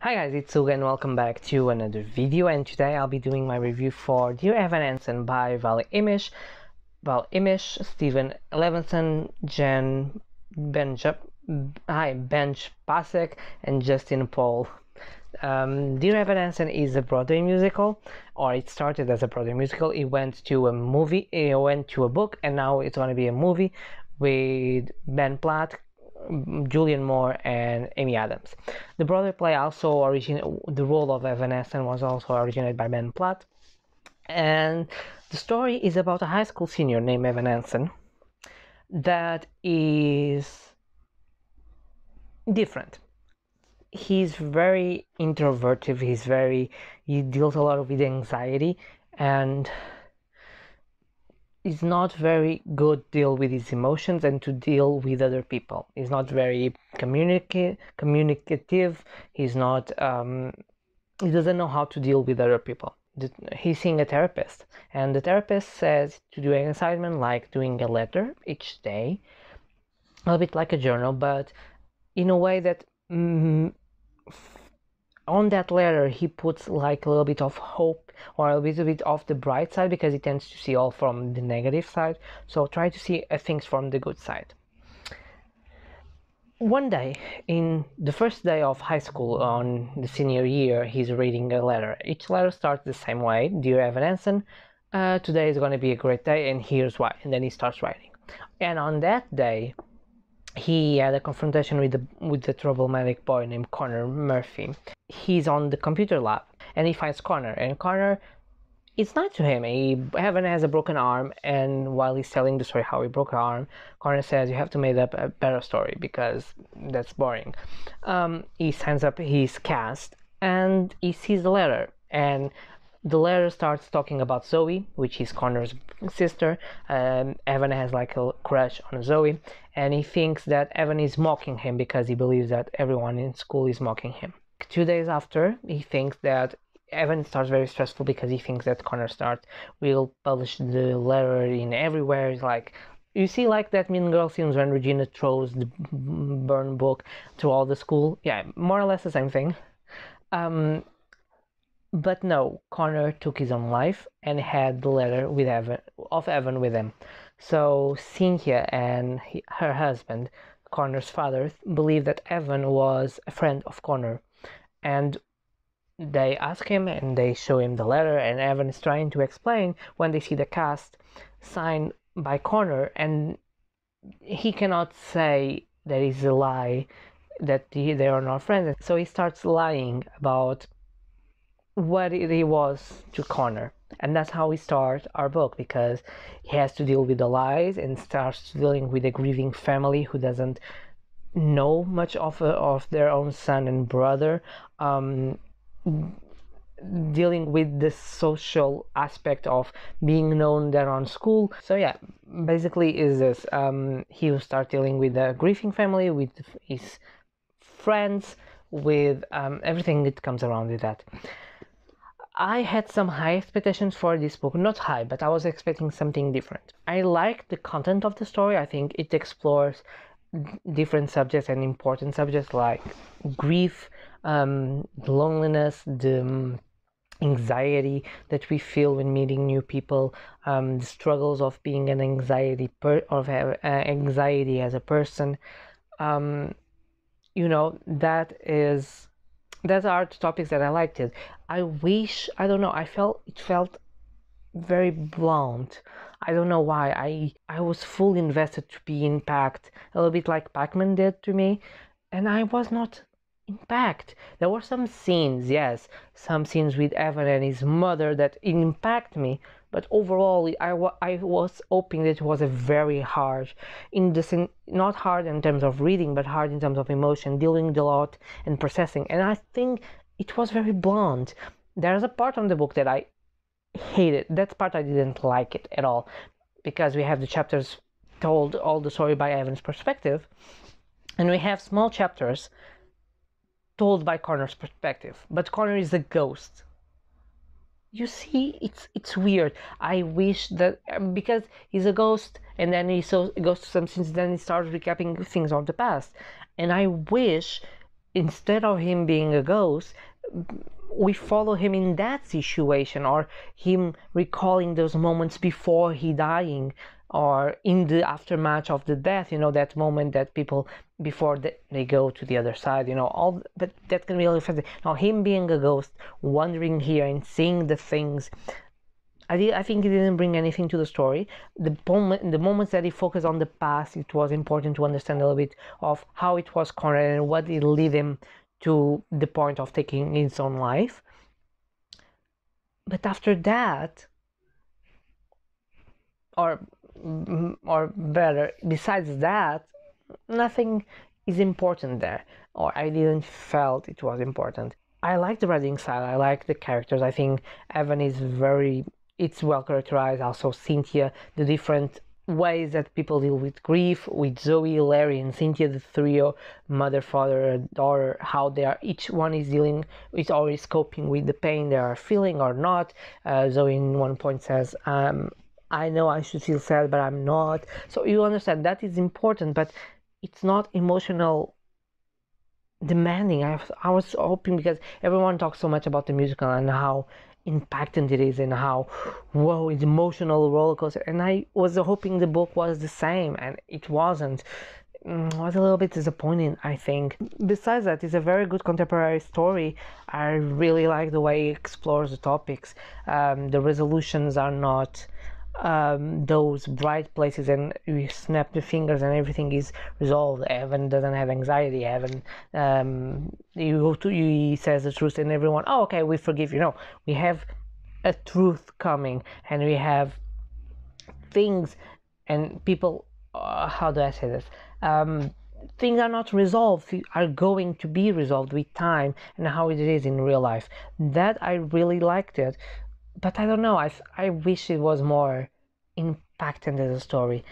Hi guys, it's Suga and welcome back to another video, and today I'll be doing my review for Dear Evan Hansen by Val Imish, Stephen Levinson, Benj Pasek, and Justin Paul. Dear Evan Hansen is a Broadway musical, or it started as a Broadway musical. It went to a movie, it went to a book, and now it's going to be a movie with Ben Platt, Julian Moore, and Amy Adams. The Broadway play the role of Evan Hansen was also originated by Ben Platt, and the story is about a high school senior named Evan Hansen that is different. He's very introverted. He deals a lot with anxiety, and he's not very good to deal with his emotions and to deal with other people. He's not very communicative. He's not he doesn't know how to deal with other people. He's seeing a therapist, and the therapist says to do an assignment like doing a letter each day, a little bit like a journal, but in a way that on that letter he puts like a little bit of hope or a little bit of the bright side, because he tends to see all from the negative side. So try to see things from the good side. One day, in the first day of high school on the senior year, he's reading a letter. Each letter starts the same way: Dear Evan Hansen, today is going to be a great day and here's why. And then he starts writing. And on that day he had a confrontation with the problematic boy named Connor Murphy. He's on the computer lab and he finds Connor, and Connor, it's not to him. Evan has a broken arm, and while he's telling the story how he broke an arm, Connor says, you have to make up a better story because that's boring. He signs up his cast and he sees the letter, and the letter starts talking about Zoe, which is Connor's sister. Evan has like a crush on Zoe, and he thinks that Evan is mocking him because he believes that everyone in school is mocking him. 2 days after, he thinks that Evan starts very stressful because he thinks that Connor will publish the letter in everywhere. It's like, you see, like that Mean Girl scenes when Regina throws the burn book to all the school. Yeah, more or less the same thing. But no, Connor took his own life and had the letter of Evan with him. So Cynthia and her husband, Connor's father, believed that Evan was a friend of Connor, and they ask him and they show him the letter, and Evan is trying to explain when they see the cast signed by Connor, and he cannot say that it's a lie, that they are not friends. So he starts lying about what he was to Connor, and that's how we start our book, because he has to deal with the lies and starts dealing with a grieving family who doesn't know much of their own son and brother, dealing with the social aspect of being known there on school. So yeah, basically is this. He will start dealing with the grieving family, with his friends, with everything that comes around with that. I had some high expectations for this book. Not high, but I was expecting something different. I like the content of the story. I think it explores different subjects and important subjects like grief, loneliness, the anxiety that we feel when meeting new people, the struggles of being an anxiety as a person. That are the topics that I liked it. It felt very blunt. I don't know why. I was fully invested to be impacted, a little bit like Pac-Man did to me, and I was not impacted. There were some scenes with Evan and his mother that impacted me, but overall I was hoping that it was a very hard, not hard in terms of reading, but hard in terms of emotion, dealing a lot and processing, and I think it was very blunt. There's a part of the book that I hated. That part I didn't like it at all, because we have the chapters told all the story by Evan's perspective, and we have small chapters told by Connor's perspective, but Connor is a ghost. You see, it's weird. I wish that, because he's a ghost, and then he goes to some scenes, then he starts recapping things of the past, and I wish instead of him being a ghost, we follow him in that situation, or him recalling those moments before he dying, or in the aftermath of the death, that moment that people before they go to the other side, all. But that can be really fascinating. Now him being a ghost, wandering here and seeing the things, I think it didn't bring anything to the story. The moments that he focused on the past, it was important to understand a little bit of how it was Conrad and what it led him to the point of taking his own life. But after that, or better, besides that, nothing is important there, or I didn't felt it was important. I like the writing style, I like the characters. I think Evan is it's well characterized. Also Cynthia, the different ways that people deal with grief, with Zoe, Larry, and Cynthia, the trio, mother, father, daughter, how they are, each one is dealing with, always coping with the pain they are feeling or not. Zoe in one point says, I know I should feel sad, but I'm not. So you understand that is important, but it's not emotional demanding. I was hoping, because everyone talks so much about the musical and how impactant it is and how, whoa, it's emotional roller coaster, and I was hoping the book was the same, and it wasn't. Was a little bit disappointing, I think. Besides that, it's a very good contemporary story. I really like the way it explores the topics. The resolutions are not those bright places and you snap the fingers and everything is resolved. Evan doesn't have anxiety. Evan, he says the truth and everyone, oh, okay, we forgive you. No, we have a truth coming, and we have things and people, how do I say this? Things are not resolved, are going to be resolved with time, and how it is in real life. That I really liked it. But I don't know, I wish it was more impactant as a story.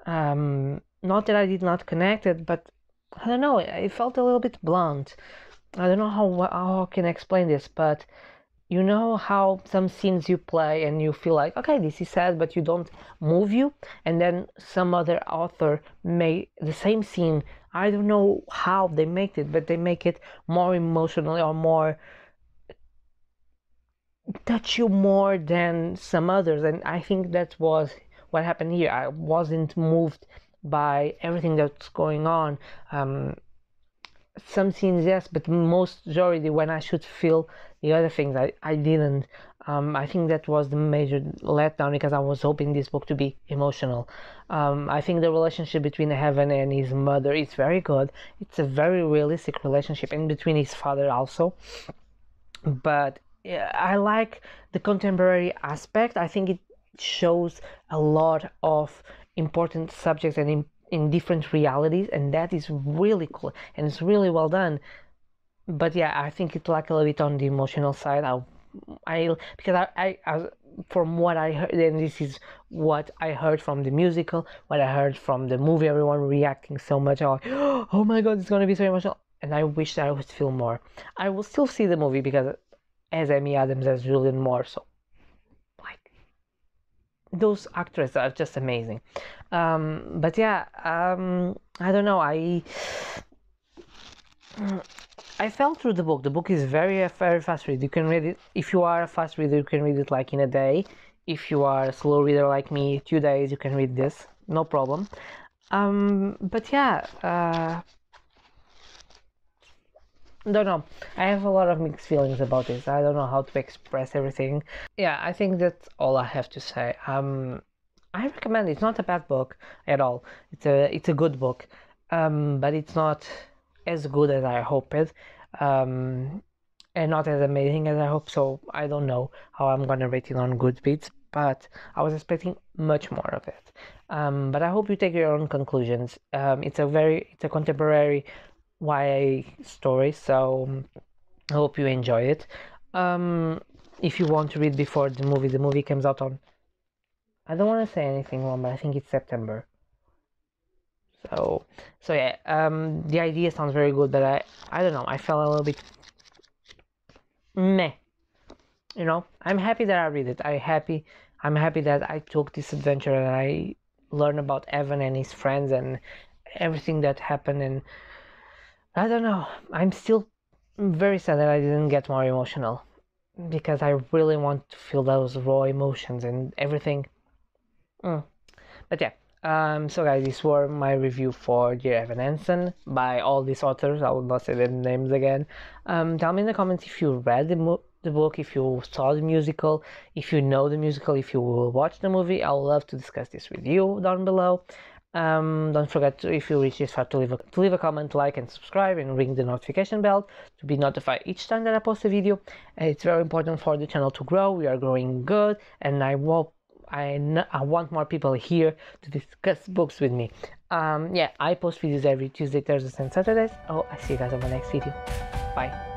Not that I did not connect it, but I don't know, it felt a little bit blunt. I don't know how I can explain this, but you know how some scenes you play and you feel like, okay, this is sad, but you don't move you, and then some other author made the same scene, I don't know how they make it, but they make it more emotionally or more touch you more than some others, and I think that was what happened here. I wasn't moved by everything that's going on. Some scenes, yes, but most majority when I should feel the other things, I didn't. I think that was the major letdown, because I was hoping this book to be emotional. I think the relationship between Evan and his mother is very good. It's a very realistic relationship, and between his father also. But I like the contemporary aspect. I think it shows a lot of important subjects and in different realities, and that is really cool and it's really well done. But yeah, I think it lacked a little bit on the emotional side. Because I from what I heard, and this is what I heard from the musical, what I heard from the movie, everyone reacting so much, like, oh my god, it's gonna be so emotional, and I wish that I would feel more. I will still see the movie because as Amy Adams as Julian Moore, so like those actors are just amazing. But yeah, I don't know. I fell through the book. The book is very fast read. You can read it if you are a fast reader. You can read it like in a day. If you are a slow reader like me, 2 days you can read this, no problem. But yeah. Don't know. I have a lot of mixed feelings about this. I don't know how to express everything. Yeah, I think that's all I have to say. I recommend it. It's not a bad book at all. It's a good book, but it's not as good as I hoped, and not as amazing as I hope. So I don't know how I'm gonna rate it on Goodreads, but I was expecting much more of it. But I hope you take your own conclusions. It's a contemporary YA story, so I hope you enjoy it. If you want to read before the movie comes out on, I don't want to say anything wrong, but I think it's September. So yeah, the idea sounds very good, but I don't know, I felt a little bit meh. I'm happy that I read it. I'm happy that I took this adventure and I learned about Evan and his friends and everything that happened, and I don't know. I'm still very sad that I didn't get more emotional because I really want to feel those raw emotions and everything. But yeah, so guys, these were my review for Dear Evan Hansen by all these authors. I will not say their names again. Tell me in the comments if you read the book, if you saw the musical, if you know the musical, if you will watch the movie. I would love to discuss this with you down below. Don't forget to, if you reach this far, to leave a comment, like, and subscribe, and ring the notification bell to be notified each time that I post a video. It's very important for the channel to grow. We are growing good, and I want more people here to discuss books with me. Yeah, I post videos every Tuesday, Thursdays, and Saturdays. Oh, I see you guys on my next video. Bye.